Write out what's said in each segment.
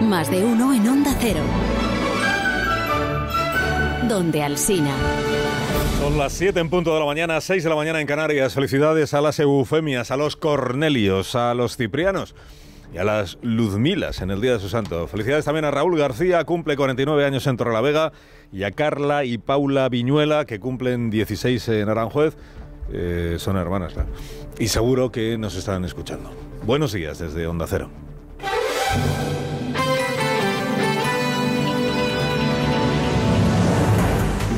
Más de uno en Onda Cero. Donde Alsina. Son las 7 en punto de la mañana, 6 de la mañana en Canarias. Felicidades a las Eufemias, a los Cornelios, a los Ciprianos y a las Luzmilas en el día de su santo. Felicidades también a Raúl García, cumple 49 años en Torrelavega, y a Carla y Paula Viñuela, que cumplen 16 en Aranjuez. Son hermanas, claro. Y seguro que nos están escuchando. Buenos días desde Onda Cero.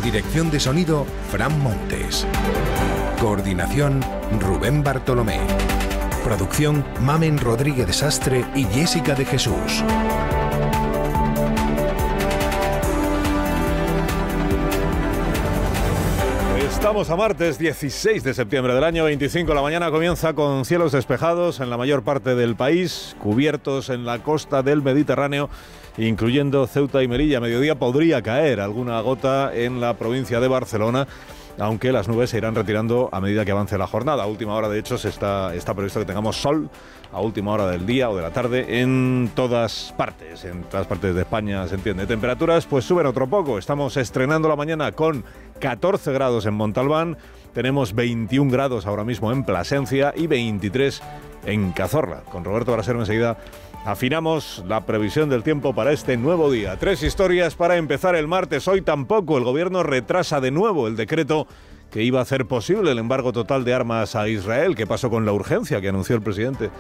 Dirección de sonido, Fran Montes. Coordinación, Rubén Bartolomé. Producción, Mamen Rodríguez de Sastre y Jessica de Jesús. Estamos a martes 16 de septiembre del año 25. La mañana comienza con cielos despejados en la mayor parte del país, cubiertos en la costa del Mediterráneo, incluyendo Ceuta y Melilla. A mediodía podría caer alguna gota en la provincia de Barcelona, aunque las nubes se irán retirando a medida que avance la jornada. A última hora, de hecho, está previsto que tengamos sol a última hora del día o de la tarde en todas partes de España, se entiende. Temperaturas pues suben otro poco. Estamos estrenando la mañana con 14 grados en Montalbán, tenemos 21 grados ahora mismo en Plasencia y 23 en Cazorla. Con Roberto Brasero enseguida afinamos la previsión del tiempo para este nuevo día. 3 historias para empezar el martes. Hoy tampoco el gobierno retrasa de nuevo el decreto que iba a hacer posible el embargo total de armas a Israel. ¿Qué pasó con la urgencia que anunció el presidente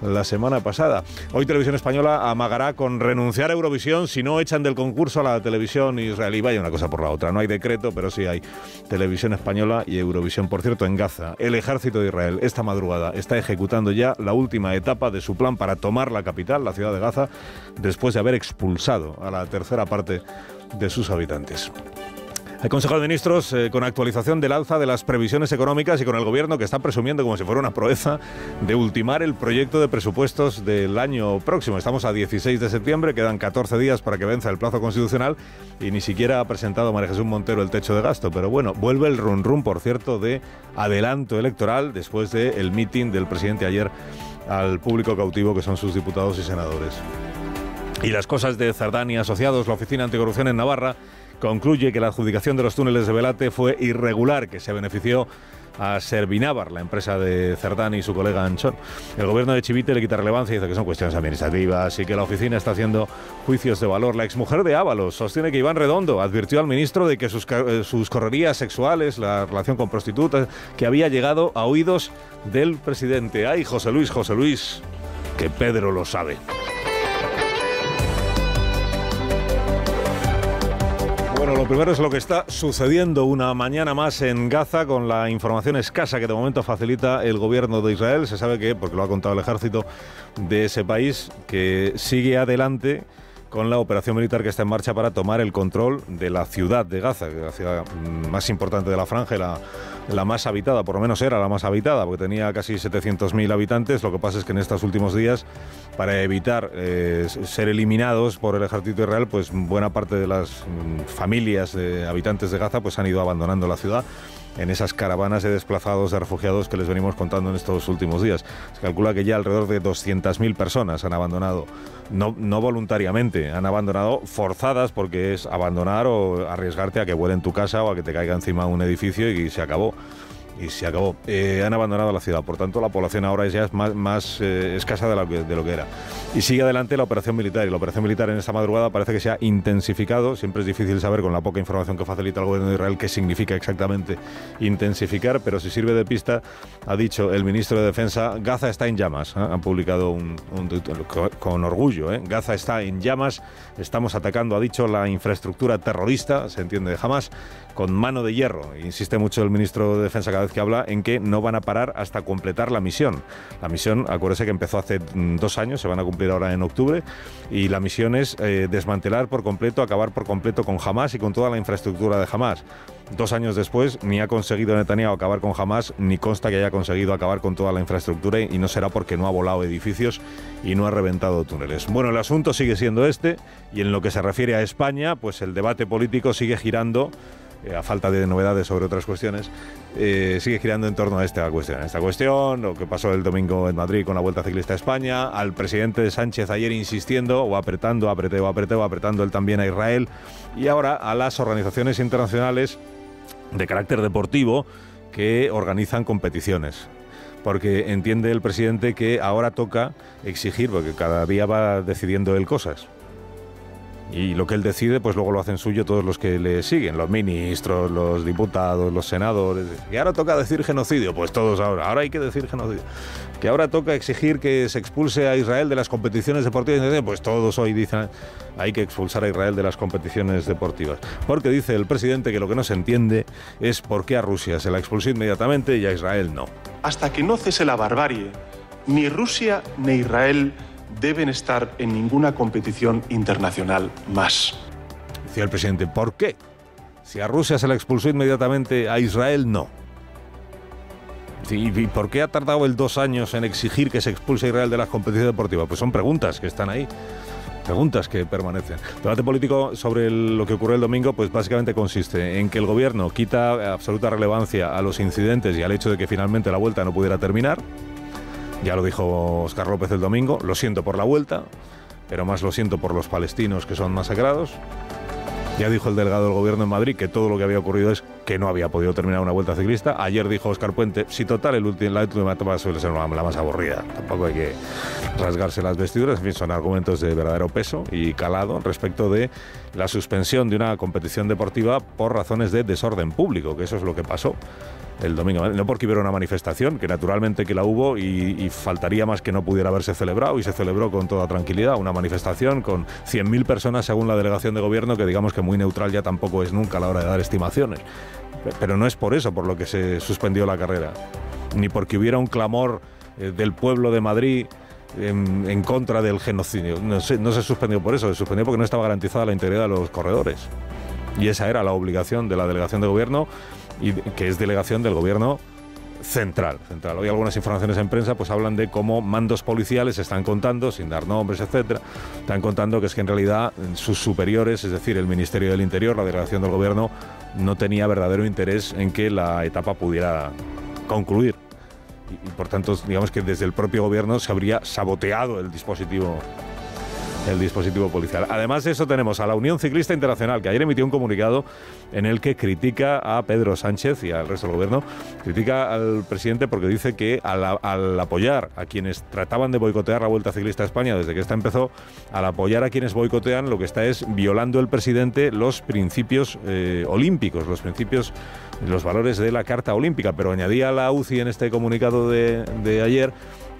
la semana pasada? Hoy Televisión Española amagará con renunciar a Eurovisión si no echan del concurso a la televisión israelí. Vaya una cosa por la otra. No hay decreto, pero sí hay Televisión Española y Eurovisión. Por cierto, en Gaza, el ejército de Israel esta madrugada está ejecutando ya la última etapa de su plan para tomar la capital, la ciudad de Gaza, después de haber expulsado a la tercera parte de sus habitantes. El Consejo de Ministros con actualización del alza de las previsiones económicas y con el Gobierno que está presumiendo como si fuera una proeza de ultimar el proyecto de presupuestos del año próximo. Estamos a 16 de septiembre, quedan 14 días para que venza el plazo constitucional y ni siquiera ha presentado María Jesús Montero el techo de gasto. Pero bueno, vuelve el run run, por cierto, de adelanto electoral después del mitin del presidente ayer al público cautivo que son sus diputados y senadores. Y las cosas de Cerdán y Asociados, la Oficina Anticorrupción en Navarra, concluye que la adjudicación de los túneles de Velate fue irregular, que se benefició a Servinávar, la empresa de Cerdán y su colega Anchón. El gobierno de Chivite le quita relevancia y dice que son cuestiones administrativas y que la oficina está haciendo juicios de valor. La exmujer de Ábalos sostiene que Iván Redondo advirtió al ministro de que sus correrías sexuales, la relación con prostitutas, que había llegado a oídos del presidente. ¡Ay, José Luis! Que Pedro lo sabe. Bueno, lo primero es lo que está sucediendo una mañana más en Gaza con la información escasa que de momento facilita el gobierno de Israel. Se sabe que, porque lo ha contado el ejército de ese país, que sigue adelante con la operación militar que está en marcha para tomar el control de la ciudad de Gaza, que es la ciudad más importante de la franja y la más habitada, por lo menos era la más habitada, porque tenía casi 700.000 habitantes. Lo que pasa es que en estos últimos días, para evitar ser eliminados por el ejército de Israel, pues buena parte de las familias de habitantes de Gaza pues han ido abandonando la ciudad en esas caravanas de desplazados, de refugiados que les venimos contando en estos últimos días. Se calcula que ya alrededor de 200.000 personas han abandonado, no voluntariamente, han abandonado forzadas, porque es abandonar o arriesgarte a que vuelen tu casa o a que te caiga encima un edificio y se acabó. Han abandonado la ciudad, por tanto la población ahora ya es más escasa de lo que era. Y sigue adelante la operación militar, y la operación militar en esta madrugada parece que se ha intensificado. Siempre es difícil saber con la poca información que facilita el gobierno de Israel qué significa exactamente intensificar, pero si sirve de pista, ha dicho el ministro de Defensa, Gaza está en llamas. Han publicado un con orgullo, Gaza está en llamas, estamos atacando, ha dicho, la infraestructura terrorista, se entiende, de Hamas, con mano de hierro. Insiste mucho el ministro de Defensa cada vez que habla en que no van a parar hasta completar la misión. La misión, acuérdese que empezó hace 2 años, se van a cumplir ahora en octubre, y la misión es desmantelar por completo, acabar por completo con Hamas y con toda la infraestructura de Hamas. 2 años después, ni ha conseguido Netanyahu acabar con Hamas, ni consta que haya conseguido acabar con toda la infraestructura, y no será porque no ha volado edificios y no ha reventado túneles. Bueno, el asunto sigue siendo este, y en lo que se refiere a España, pues el debate político sigue girando a falta de novedades sobre otras cuestiones, sigue girando en torno a esta cuestión, lo que pasó el domingo en Madrid con la Vuelta Ciclista a España, al presidente Sánchez ayer insistiendo o apretando él también a Israel, y ahora a las organizaciones internacionales de carácter deportivo que organizan competiciones. Porque entiende el presidente que ahora toca exigir, porque cada día va decidiendo él cosas. Y lo que él decide, pues luego lo hacen suyo todos los que le siguen, los ministros, los diputados, los senadores. Y ahora toca decir genocidio, pues todos ahora hay que decir genocidio. Que ahora toca exigir que se expulse a Israel de las competiciones deportivas, pues todos hoy dicen hay que expulsar a Israel de las competiciones deportivas. Porque dice el presidente que lo que no se entiende es por qué a Rusia se la expulsó inmediatamente y a Israel no. Hasta que no cese la barbarie, ni Rusia ni Israel deben estar en ninguna competición internacional más. Decía el presidente, ¿por qué? Si a Rusia se la expulsó inmediatamente, a Israel no. ¿Y por qué ha tardado él 2 años en exigir que se expulse a Israel de las competiciones deportivas? Pues son preguntas que están ahí, preguntas que permanecen. El debate político sobre lo que ocurrió el domingo, pues básicamente consiste en que el gobierno quita absoluta relevancia a los incidentes y al hecho de que finalmente la Vuelta no pudiera terminar. Ya lo dijo Óscar López el domingo, lo siento por la Vuelta, pero más lo siento por los palestinos que son masacrados. Ya dijo el delegado del gobierno en Madrid que todo lo que había ocurrido es que no había podido terminar una Vuelta ciclista. Ayer dijo Óscar Puente, si total la última etapa suele ser la más aburrida, tampoco hay que rasgarse las vestiduras. En fin, son argumentos de verdadero peso y calado respecto de la suspensión de una competición deportiva por razones de desorden público, que eso es lo que pasó el domingo, no porque hubiera una manifestación, que naturalmente que la hubo y faltaría más que no pudiera haberse celebrado, y se celebró con toda tranquilidad, una manifestación con 100.000 personas según la delegación de gobierno, que digamos que muy neutral ya tampoco es nunca a la hora de dar estimaciones. Pero no es por eso por lo que se suspendió la carrera, ni porque hubiera un clamor del pueblo de Madrid en contra del genocidio. No se suspendió por eso, se suspendió porque no estaba garantizada la integridad de los corredores. Y esa era la obligación de la delegación de gobierno, y que es delegación del gobierno central. Hoy algunas informaciones en prensa pues hablan de cómo mandos policiales están contando, sin dar nombres, etcétera, están contando que es que en realidad sus superiores, es decir, el Ministerio del Interior, la delegación del gobierno, no tenía verdadero interés en que la etapa pudiera concluir. Y por tanto, digamos que desde el propio gobierno se habría saboteado el dispositivo policial. Además de eso, tenemos a la Unión Ciclista Internacional, que ayer emitió un comunicado en el que critica a Pedro Sánchez y al resto del gobierno, critica al presidente porque dice que al apoyar a quienes trataban de boicotear la Vuelta Ciclista a España desde que esta empezó, al apoyar a quienes boicotean, lo que está es violando el presidente los principios olímpicos, los valores de la Carta Olímpica. Pero añadía la UCI en este comunicado de ayer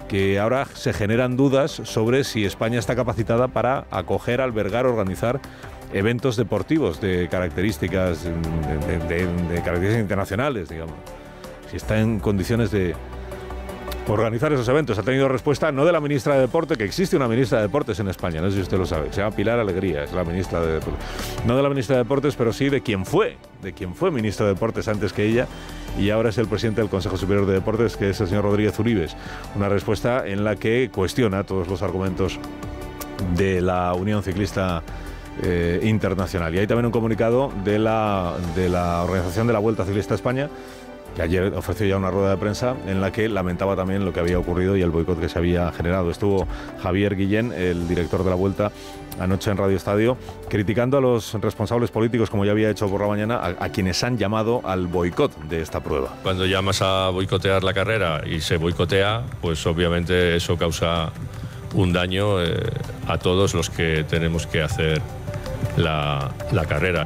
que ahora se generan dudas sobre si España está capacitada para acoger, albergar, organizar eventos deportivos de características internacionales, digamos. Si está en condiciones de organizar esos eventos. Ha tenido respuesta no de la ministra de Deporte, que existe una ministra de Deportes en España, no sé si usted lo sabe, se llama Pilar Alegría, es la ministra de Deportes. No de la ministra de Deportes, pero sí de quien fue ministro de Deportes antes que ella, y ahora es el presidente del Consejo Superior de Deportes, que es el señor Rodríguez Uribes. Una respuesta en la que cuestiona todos los argumentos de la Unión Ciclista Internacional. Y hay también un comunicado de la organización de la Vuelta Ciclista a España, que ayer ofreció ya una rueda de prensa en la que lamentaba también lo que había ocurrido y el boicot que se había generado. Estuvo Javier Guillén, el director de la Vuelta, anoche en Radio Estadio, criticando a los responsables políticos, como ya había hecho por la mañana, a quienes han llamado al boicot de esta prueba. Cuando llamas a boicotear la carrera y se boicotea, pues obviamente eso causa un daño a todos los que tenemos que hacer la carrera.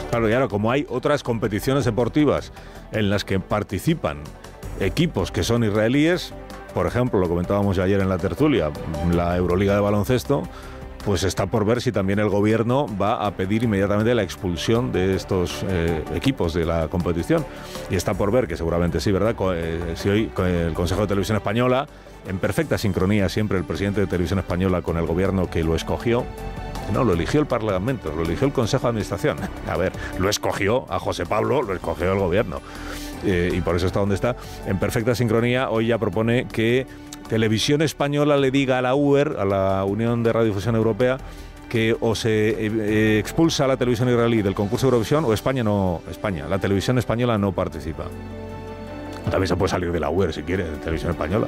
Claro, y ahora, como hay otras competiciones deportivas en las que participan equipos que son israelíes, por ejemplo, lo comentábamos ya ayer en la tertulia, la Euroliga de baloncesto, pues está por ver si también el gobierno va a pedir inmediatamente la expulsión de estos equipos de la competición. Y está por ver, que seguramente sí, ¿verdad? Si hoy con el Consejo de Televisión Española, en perfecta sincronía siempre el presidente de Televisión Española con el gobierno que lo escogió. No, lo eligió el Parlamento, lo eligió el Consejo de Administración. A ver, lo escogió a José Pablo, lo escogió el gobierno. Y por eso está donde está. En perfecta sincronía, hoy ya propone que Televisión Española le diga a la UER, a la Unión de Radiodifusión Europea, que o se expulsa a la televisión israelí del concurso de Eurovisión o la televisión española no participa. También se puede salir de la UER si quiere, de televisión española.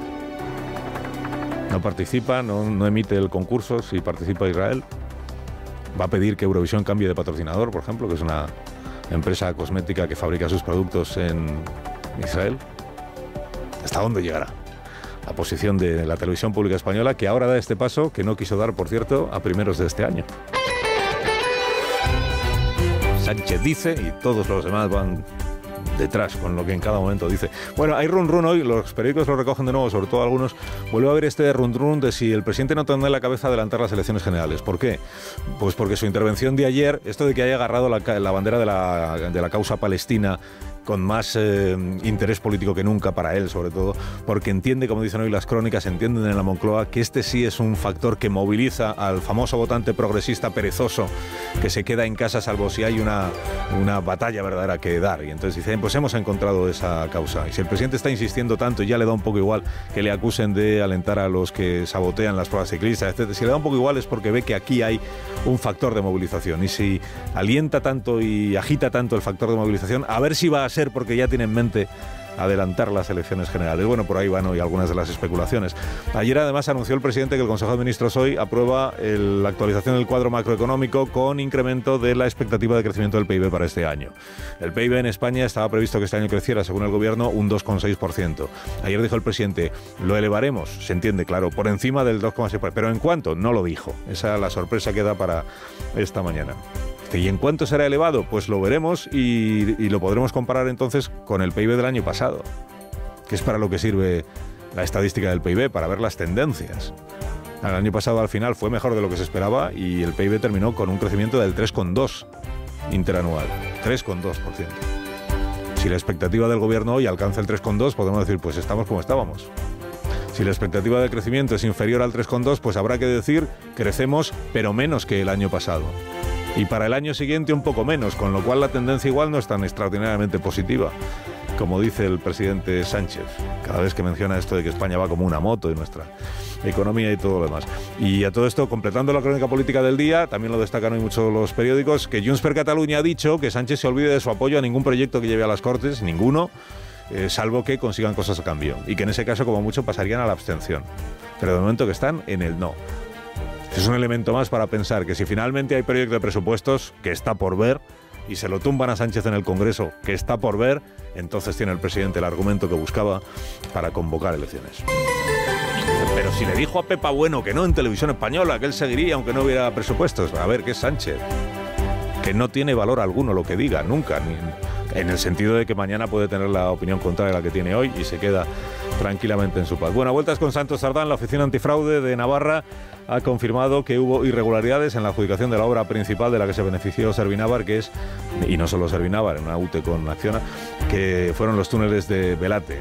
No participa, no emite el concurso si participa Israel. Va a pedir que Eurovisión cambie de patrocinador, por ejemplo, que es una empresa cosmética que fabrica sus productos en Israel. ¿Hasta dónde llegará la posición de la televisión pública española, que ahora da este paso, que no quiso dar, por cierto, a primeros de este año? Sánchez dice y todos los demás van detrás con lo que en cada momento dice. Bueno, hay run hoy, los periódicos lo recogen de nuevo, sobre todo algunos. Vuelve a haber este run de si el presidente no tendrá en la cabeza adelantar las elecciones generales. ¿Por qué? Pues porque su intervención de ayer, esto de que haya agarrado la bandera de la causa palestina con más interés político que nunca para él, sobre todo, porque entiende, como dicen hoy las crónicas, entienden en la Moncloa que este sí es un factor que moviliza al famoso votante progresista perezoso que se queda en casa salvo si hay una batalla verdadera que dar. Y entonces dicen, pues hemos encontrado esa causa. Y si el presidente está insistiendo tanto y ya le da un poco igual que le acusen de alentar a los que sabotean las pruebas ciclistas, etc., si le da un poco igual es porque ve que aquí hay un factor de movilización. Y si alienta tanto y agita tanto el factor de movilización, a ver si va a ser porque ya tiene en mente adelantar las elecciones generales. Bueno, por ahí van hoy algunas de las especulaciones. Ayer además anunció el presidente que el Consejo de Ministros hoy aprueba la actualización del cuadro macroeconómico con incremento de la expectativa de crecimiento del PIB para este año. El PIB en España estaba previsto que este año creciera, según el gobierno, un 2,6%. Ayer dijo el presidente, lo elevaremos, se entiende, claro, por encima del 2,6%. Pero ¿en cuánto? No lo dijo. Esa es la sorpresa que da para esta mañana. ¿Y en cuánto será elevado? Pues lo veremos y lo podremos comparar entonces con el PIB del año pasado, que es para lo que sirve la estadística del PIB, para ver las tendencias. El año pasado al final fue mejor de lo que se esperaba y el PIB terminó con un crecimiento del 3,2% interanual. 3,2%. Si la expectativa del gobierno hoy alcanza el 3,2%, podemos decir, pues estamos como estábamos. Si la expectativa de crecimiento es inferior al 3,2%, pues habrá que decir, crecemos, pero menos que el año pasado. Y para el año siguiente un poco menos, con lo cual la tendencia igual no es tan extraordinariamente positiva, como dice el presidente Sánchez, cada vez que menciona esto de que España va como una moto y nuestra economía y todo lo demás. Y a todo esto, completando la crónica política del día, también lo destacan hoy muchos los periódicos, que Junts per Catalunya ha dicho que Sánchez se olvide de su apoyo a ningún proyecto que lleve a las Cortes, ninguno, salvo que consigan cosas a cambio. Y que en ese caso, como mucho, pasarían a la abstención. Pero de momento que están en el no. Es un elemento más para pensar que si finalmente hay proyecto de presupuestos, que está por ver, y se lo tumban a Sánchez en el Congreso, que está por ver, entonces tiene el presidente el argumento que buscaba para convocar elecciones. Pero si le dijo a Pepa Bueno que no en Televisión Española, que él seguiría aunque no hubiera presupuestos, a ver, ¿qué es Sánchez? Que no tiene valor alguno lo que diga, nunca, ni en el sentido de que mañana puede tener la opinión contraria a la que tiene hoy y se queda tranquilamente en su paz. Bueno, vueltas con Santos Sardán. La Oficina Antifraude de Navarra ha confirmado que hubo irregularidades en la adjudicación de la obra principal de la que se benefició Servinávar, que es, y no solo Servinávar, en una UTE con Acciona, que fueron los túneles de Belate.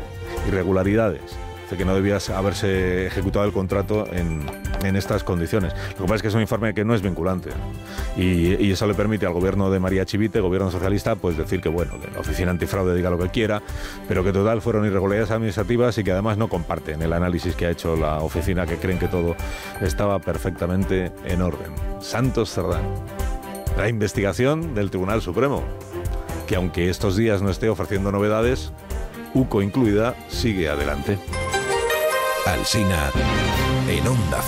Irregularidades. Dice que no debía haberse ejecutado el contrato en estas condiciones. Lo que pasa es que es un informe que no es vinculante y eso le permite al gobierno de María Chivite, gobierno socialista, pues decir que bueno, que la Oficina Antifraude diga lo que quiera, pero que total fueron irregularidades administrativas y que además no comparten el análisis que ha hecho la oficina, que creen que todo estaba perfectamente en orden. Santos Sardán. La investigación del Tribunal Supremo, que aunque estos días no esté ofreciendo novedades, UCO incluida, sigue adelante. Alsina en Onda.